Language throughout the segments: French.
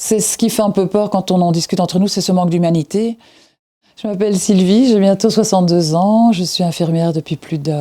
C'est ce qui fait un peu peur quand on en discute entre nous, c'est ce manque d'humanité. Je m'appelle Sylvie, j'ai bientôt 62 ans, je suis infirmière depuis plus de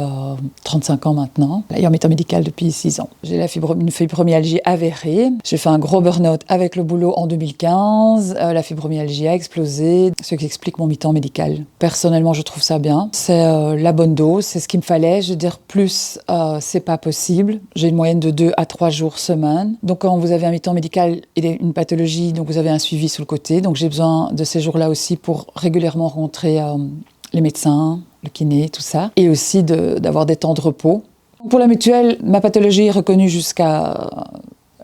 35 ans maintenant, et en état médical depuis 6 ans. J'ai une fibromyalgie avérée, j'ai fait un gros burn-out avec le boulot en 2015, la fibromyalgie a explosé, ce qui explique mon mi-temps médical. Personnellement, je trouve ça bien, c'est la bonne dose, c'est ce qu'il me fallait, je veux dire plus, c'est pas possible. J'ai une moyenne de 2 à 3 jours semaine, donc quand vous avez un mi-temps médical et une pathologie, donc vous avez un suivi sur le côté, donc j'ai besoin de ces jours-là aussi pour régulièrement rencontrer les médecins, le kiné, tout ça, et aussi d'avoir des temps de repos. Pour la mutuelle, ma pathologie est reconnue jusqu'à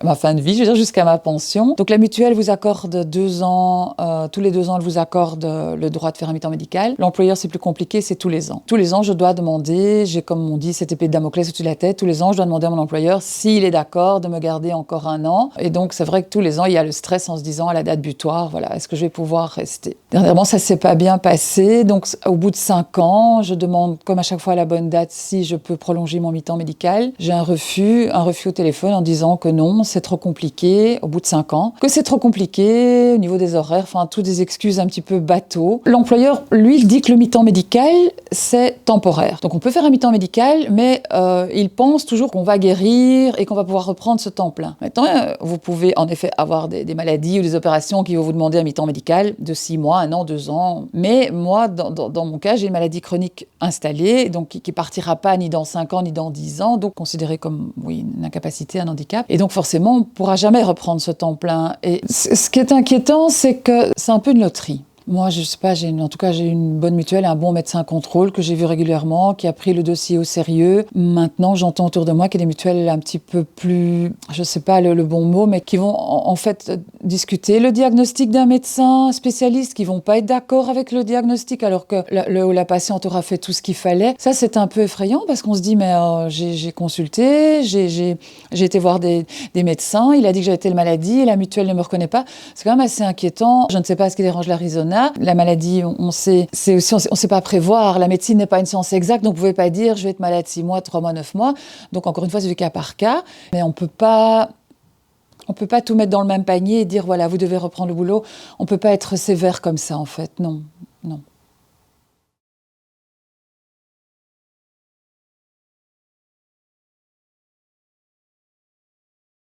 ma fin de vie, je veux dire jusqu'à ma pension. Donc la mutuelle vous accorde 2 ans, tous les 2 ans, elle vous accorde le droit de faire un mi-temps médical. L'employeur, c'est plus compliqué, c'est tous les ans. Tous les ans, je dois demander, j'ai comme on dit cette épée de Damoclès au-dessus de la tête, tous les ans, je dois demander à mon employeur s'il est d'accord de me garder encore 1 an. Et donc c'est vrai que tous les ans, il y a le stress en se disant à la date butoir, voilà, est-ce que je vais pouvoir rester? Dernièrement, ça s'est pas bien passé, donc au bout de 5 ans, je demande comme à chaque fois à la bonne date si je peux prolonger mon mi-temps médical. J'ai un refus au téléphone en disant que non, c'est trop compliqué, au bout de 5 ans, que c'est trop compliqué au niveau des horaires, enfin, toutes des excuses un petit peu bateaux. L'employeur, lui, il dit que le mi-temps médical, c'est temporaire. Donc on peut faire un mi-temps médical, mais il pense toujours qu'on va guérir et qu'on va pouvoir reprendre ce temps plein. Maintenant, vous pouvez en effet avoir des maladies ou des opérations qui vont vous demander un mi-temps médical de 6 mois, 1 an, 2 ans. Mais moi, dans mon cas, j'ai une maladie chronique installée, donc qui partira pas ni dans 5 ans, ni dans 10 ans, donc considérée comme, oui, une incapacité, un handicap. Et donc forcément, on ne pourra jamais reprendre ce temps plein. Et ce qui est inquiétant, c'est que c'est un peu une loterie. Moi, je sais pas, j'ai une bonne mutuelle, un bon médecin contrôle que j'ai vu régulièrement, qui a pris le dossier au sérieux. Maintenant, j'entends autour de moi qu'il y a des mutuelles un petit peu plus, je sais pas le bon mot, mais qui vont en fait discuter le diagnostic d'un médecin spécialiste, qui vont pas être d'accord avec le diagnostic alors que la patiente aura fait tout ce qu'il fallait. Ça, c'est un peu effrayant parce qu'on se dit, mais j'ai consulté, j'ai été voir des médecins, il a dit que j'avais telle maladie et la mutuelle ne me reconnaît pas. C'est quand même assez inquiétant. Je ne sais pas ce qui dérange l'Arizona. La maladie, on sait pas prévoir. La médecine n'est pas une science exacte, donc vous pouvez pas dire je vais être malade 6 mois, 3 mois, 9 mois. Donc encore une fois, c'est du cas par cas. Mais on peut pas tout mettre dans le même panier et dire voilà, vous devez reprendre le boulot. On peut pas être sévère comme ça en fait. Non, non.